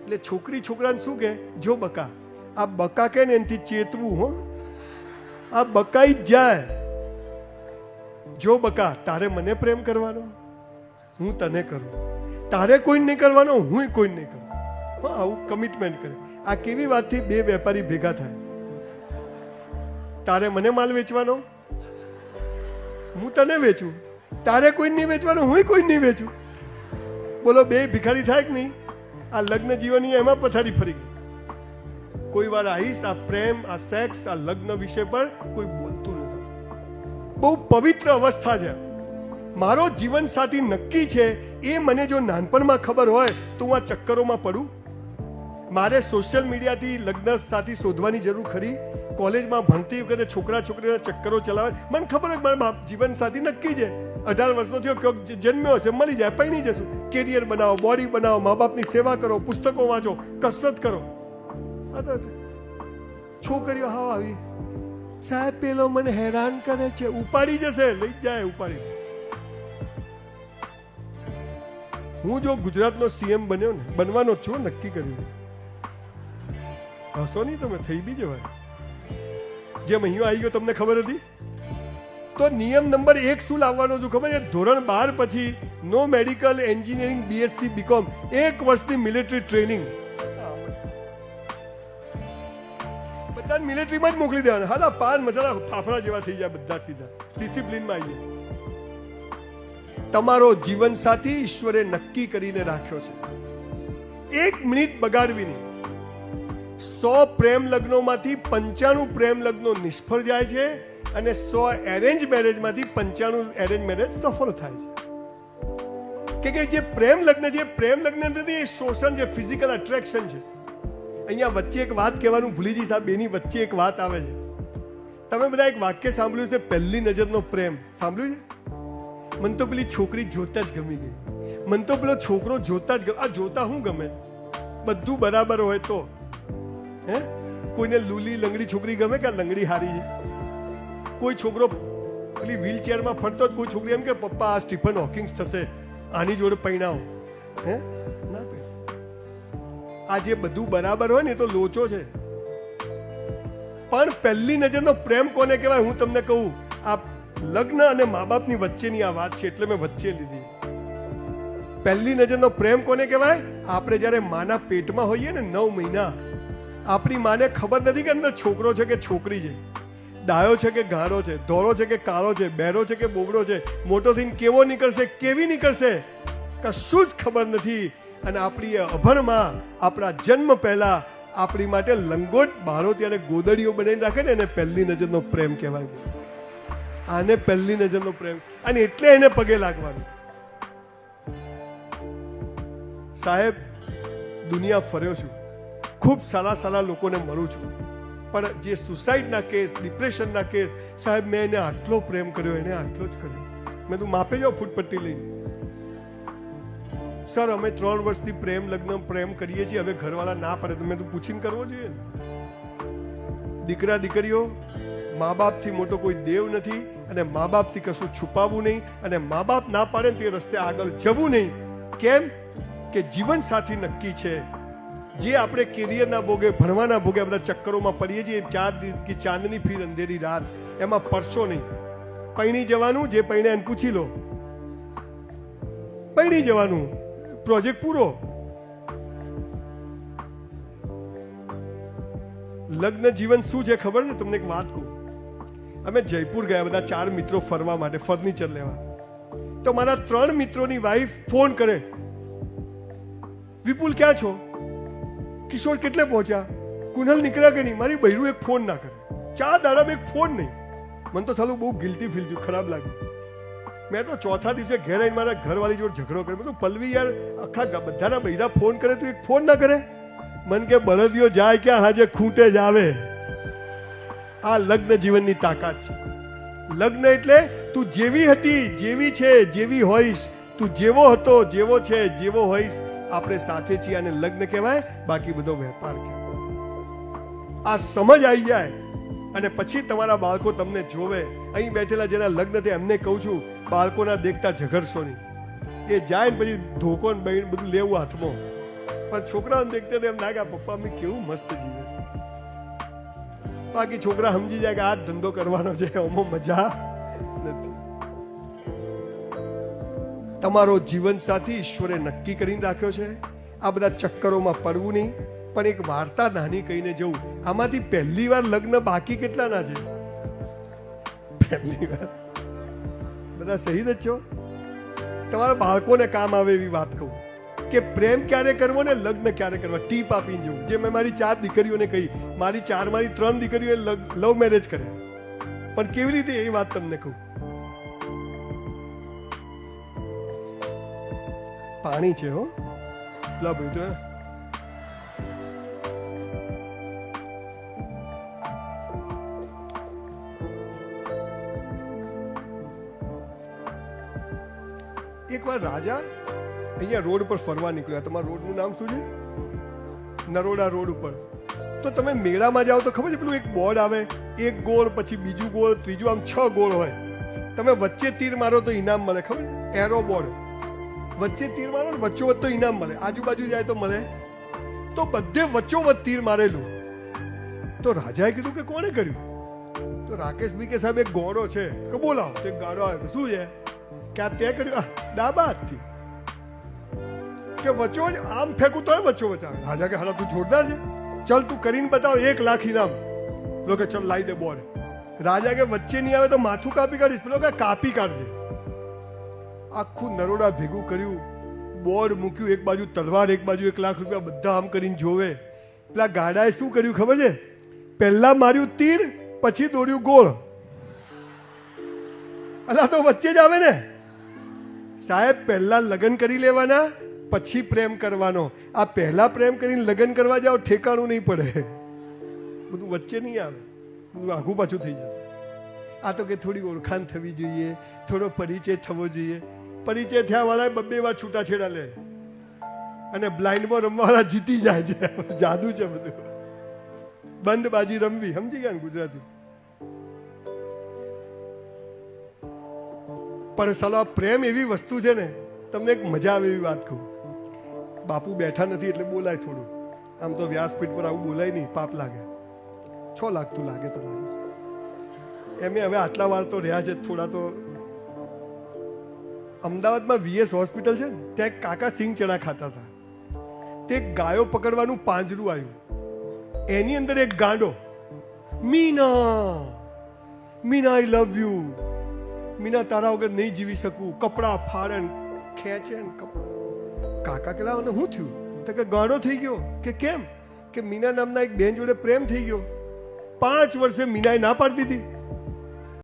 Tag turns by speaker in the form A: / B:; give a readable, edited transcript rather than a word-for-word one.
A: એટલે છોકરી છોકરાને શું કે, જો બકા, આ બકા કે ને એનાથી ચેતવું. હો, આ બકાઈ જ જાય. જો બકા, તારે મને પ્રેમ કરવાનો, હું તને કરું. તારે કોઈ નહીં કરવાનો, હું કોઈ નહીં કરું. હા, આવું કમિટમેન્ટ કરે. આ કેવી વાતથી બે વેપારી ભેગા થાય? તારે મને માલ વેચવાનો, હું તને વેચું. તારે કોઈ નહીં વેચવાનો, હું કોઈ નહીં વેચું. બોલો, બે ભિખારી થાય કે નહીં? આ લગ્ન જીવનની એમાં પથારી ફરી ગઈ. કોઈ વાર આવીશ, આ પ્રેમ, આ સેક્સ, આ લગ્ન વિશે પણ કોઈ બોલતું નથી. બહુ પવિત્ર અવસ્થા છે. મારો જીવન સાથી નક્કી છે એ મને જો નાનપણમાં ખબર હોય તો હું આ ચક્કરોમાં પડું? મારે સોશિયલ મીડિયાથી લગ્ન સાથી શોધવાની જરૂર ખરી? કોલેજમાં ભણતી વખતે છોકરા છોકરીના ચક્કરો ચલાવે, મને ખબર હોય મારા જીવન સાથી નક્કી છે. 18 વર્ષનો થયો, ક્યાંક જન્મ્યો હશે, મળી જાય, પૈણી જશું. કેરિયર બનાવો, બોડી બનાવો, મા બાપની સેવા કરો, પુસ્તકો વાંચો, કસરત કરો. આ તો છોકરીઓ હાવ આવી, સાહેબ પેલો મને હેરાન કરે છે, ઉપાડી જશે, લઈ જાય ઉપાડી. હું જો ગુજરાતનો સીએમ બન્યો ને, બનવાનો જ છું, નક્કી કર્યું. હસો નહીં તમે, થઈ બી જવાય. જેમ અહીંયા આવી ગયો તમને ખબર હતી, તો નિયમ નંબર 1 શું લાવવાનો છું ખબર છે? ધોરણ 12 પછી નો મેડિકલ, એન્જિનિયરિંગ, બીએસસી, બીકોમ, 1 વર્ષની મિલિટરી ટ્રેનિંગ. બધા મિલિટરીમાં જ મોકલી દેવાના. હાલા પાન મસાલા ફાફડા જેવા થઈ જાય બધા, સીધા ડિસિપ્લિનમાં આવી જાય. તમારો જીવન સાથી ઈશ્વરે નક્કી કરીને રાખ્યો છે. 1 મિનિટ બગાડવી નહીં. 100 પ્રેમ લગ્નોમાંથી 95 પ્રેમ લગ્નો નિષ્ફળ જાય છે અને 100 એરેન્જ મેરેજમાંથી 95 એરેન્જ મેરેજ સફળ થાય છે. કે જે પ્રેમ લગ્ન છે, પ્રેમ લગ્ન નથી, એ શોષણ છે, ફિઝિકલ અટ્રેક્શન છે. અહીંયા વચ્ચે એક વાત કહેવાનું ભૂલી જઈશ, આ બેની વચ્ચે એક વાત આવે છે. તમે બધા એક વાક્ય સાંભળ્યું છે, પહેલી નજરનો પ્રેમ સાંભળ્યું છે? મને તો પેલી છોકરી જોતા જ ગમી ગઈ, મને તો પેલો છોકરો જોતા જ ગમે. આ જોતા હું ગમે? બધું બરાબર હોય તો. હે, કોઈને લૂલી લંગડી છોકરી ગમે કે લંગડી હારી છે? કોઈ છોકરો પેલી વ્હીલચેરમાં ફરતો જ, કોઈ છોકરી એમ કે પપ્પા આ સ્ટીફન હોકિંગ્સ થશે, આની જોડે પૈણાવો. હે, ના ભાઈ, આ જે બધું બરાબર હોય ને એ તો લોચો છે. પણ પહેલી નજરનો પ્રેમ કોને કહેવાય? હું તમને કહું, આ લગ્ન અને મા બાપની વચ્ચેની આ વાત છે, એટલે મેં વચ્ચે લીધી. પહેલી નજરનો પ્રેમ કોને કહેવાય? આપણે જ્યારે માના પેટમાં હોઈએ ને 9 મહિના, આપણી માને ખબર નથી કે અંદર છોકરો છે કે છોકરી છે, ડાયો છે કે ગાળો છે, ધોળો છે કે કાળો છે, બહેરો છે કે બોબડો છે, મોટો થઈને કેવો નીકળશે, કેવી નીકળશે, કશું જ ખબર નથી. અને આપણી અભણમાં આપણા જન્મ પહેલા આપણી માટે લંગોટ બાળો ત્યારે ગોદડીઓ બનાવીને રાખે ને, એને પહેલી નજરનો પ્રેમ કહેવાય. આને પહેલી નજરનો પ્રેમ, અને એટલે એને પગે લાગવાનું. સાહેબ, દુનિયા ફર્યો છું, ખૂબ સારા લોકોને મળું છું, પણ જે સુસાઇડના કેસ, ડિપ્રેશનના કેસ, સાહેબ મેં એને આટલો પ્રેમ કર્યો, એને આટલો જ કર્યો. મેં તું માપે જાઓ ફૂટપટ્ટી લઈને. સર અમે 3 વર્ષથી પ્રેમ લગ્ન પ્રેમ કરીએ છીએ, હવે ઘરવાળા ના પડે તો મેં તું પૂછીને કરવો જોઈએ. દીકરા દીકરીઓ, મા બાપથી મોટો કોઈ દેવ નથી, અને મા બાપથી કશું છુપાવવું નહીં, અને મા બાપ ના પાડે ને તે રસ્તે આગળ જવું નહીં. કેમ કે જીવન સાથી નક્કી છે. જે આપણે કેરિયરના ભોગે, ભણવાના ભોગે બધા ચક્કરોમાં પડીએ છીએ, 4 દિવસ की ચાંદની ફીર અંધેરી રાત, એમાં પડશો નહીં. પૈણી જવાનું, જે પૈણે એને પૂછી લો, પૈણી જવાનું, પ્રોજેક્ટ પૂરો. લગ્ન જીવન શું છે ખબર છે તમને? એક વાત કહું. અમે જયપુર ગયા બધા 4 મિત્રો ફરવા માટે, ફર્નિચર લેવા. તો મારા 3 મિત્રોની વાઈફ ફોન કરે, વિપુલ ક્યાં છો? કિશોર કેટલે પહોંચ્યા? કુનલ નીકળ્યા કે નહીં? મારી બહેરું એક ફોન ના કરે. 4 દાડામાં એક ફોન નહીં. મને તો સાલું બહુ ગિલ્ટી ફીલ થયું, ખરાબ લાગ્યું. મેં તો ચોથા દિવસે ઘેર આવીને મારા ઘરવાળી જોડે ઝઘડો કર્યો. મેં તો પલ્લવી યાર, આખા બધાના બૈરા ફોન કરે, તું એક ફોન ના કરે? મન કે બળદિયો જાય ક્યાં, હાજે ખૂંટે જ આવે. આ લગ્ન જીવનની તાકાત છે. લગ્ન એટલે તું જેવી હતી, જેવી છે, જેવી હોઈશ, તું જેવો હતો, જેવો છે, જેવો હોઈશ, આપણે સાથે છીએ, અને લગ્ન કહેવાય. બાકી બધો વેપાર કહેવાય. આ સમજ આવી જાય અને પછી તમારા બાળકો તમને જોવે. અહીં બેઠેલા જેના લગ્ન થયા એમને કહું છું, બાળકોના દેખતા ઝઘડશો નહીં. એ જાય ને પછી ધોકો ને બધું લેવું હાથમાં, પણ છોકરાઓને દેખતે એમ લાગે પપ્પા મેં કેવું મસ્ત જીવે. બાકી છોકરા સમજી જાય કે આ ધંધો કરવાનો છે, આમાં મજા નથી. તમારો જીવન સાથી ઈશ્વરે નક્કી કરીને રાખ્યો છે. આ બધા ચક્કરોમાં પડવું નહીં. પણ એક વાર્તા નાની કહીને જવું. આમાંથી પહેલી વાર લગ્ન બાકી કેટલાના છે? પહેલી વાર. બધા સહી જ છો? તમારા બાળકોને કામ આવે એવી વાત કહું કે પ્રેમ ક્યારે કરવો ને લગ્ન ક્યારે કરવા, ટીપ આપીને જવું. જે મેં મારી 4 દીકરીઓને કહી, મારી 3 દીકરીઓએ લવ મેરેજ કર્યા. પણ કેવી રીતે એ વાત તમને કહું. પાણી છે હો, લા ભાઈ તો એકવાર રાજા અહીંયા રોડ પર ફરવા નીકળ્યા. તમારા રોડનું નામ શું છે? નરોડા રોડ ઉપર. તો તમે મેળામાં જાઓ તો ખબર છે પેલું એક બોર્ડ આવે, એક ગોળ, પછી બીજું ગોળ, ત્રીજું, આમ 6 ગોળ હોય. તમે વચ્ચે તીર મારો તો ઇનામ મળે. ખબર છે? Arrow board. વચ્ચે તીર મારો ને વચ્ચોવચ્ચ તો ઇનામ મળે, આજુબાજુ જાય તો મળે. તો બધે વચ્ચોવચ્ચ તીર મારેલું. તો રાજાએ કીધું કે કોણે કર્યું? તો રાકેશભાઈ કે સાહેબ એક ગોળો છે. કે બોલાવો. તો એક ગાડો આવે. શું છે? કે આ તે કર્યું? ડાબા હાથથી. કે વચ્ચો આમ ફેંકું તો વચ્ચો વચ્ચા. રાજા કે હાલા તું જોરદાર છે, ચલ તું કરીને બતાવ, 1 લાખ ઇનામ. પેલો કે ચલ લાવી દે બોર્ડ. રાજા કે વચ્ચે નહીં આવે તો માથું કાપી કાઢીશ. પેલો કે કાપી કાઢજે. આખું નરોડા ભેગું કર્યું, બોર્ડ મૂક્યું, એક બાજુ તલવાર, એક બાજુ 1 લાખ રૂપિયા. બધા આમ કરીને જોવે. પેલા ગાડાએ શું કર્યું ખબર છે? પહેલા માર્યું તીર, પછી દોર્યું ગોળ. અલા તો વચ્ચે જ આવે ને સાહેબ. પહેલા લગ્ન કરી લેવાના, પછી પ્રેમ કરવાનો. આ પહેલા પ્રેમ કરીને લગ્ન કરવા જાઓ, ઠેકાણું નહીં પડે. બધું વચ્ચે નહીં આવે, બધું આઘું પાછું થઈ જશે. આ તો કે થોડી ઓળખાણ થવી જોઈએ, થોડો પરિચય થવો જોઈએ. પરિચય થયા વાળા 2 વાર છૂટાછેડા લે અને બ્લાઇન્ડમાં રમવાવાળા જીતી જાય છે. જાદુ છે બધું. બંધ બાજી રમવી, સમજી ગયા ને ગુજરાતી? પણ સાલો પ્રેમ એવી વસ્તુ છે ને, તમને એક મજા આવે એવી વાત કહું. બાપુ બેઠા નથી એટલે બોલાય થોડું. આમ તો વ્યાસપીઠ પર આવું બોલાય નહીં, પાપ લાગે. 6 લાગતું લાગે તો લાગે. એમે હવે આટલા વાર તો રહ્યા છે થોડા. તો અમદાવાદમાં VS હોસ્પિટલ છે ને, ત્યાં એક કાકા સિંગ ચણા ખાતા હતા. તે ગાયો પકડવાનું પાંજરું આવ્યું. એની અંદર એક ગાંડો, મીના મીના આઈ લવ યુ, મીના તારા વગર નહીં જીવી શકું, કપડા ફાડે ખેંચે ને કપડા. કાકા કેલા અને શું થયું? તો કે ગાંડો થઈ ગયો. કે કેમ? કે મીના નામના એક બેન જોડે પ્રેમ થઈ ગયો. 5 વર્ષે મીનાએ ના પાડી દીધી.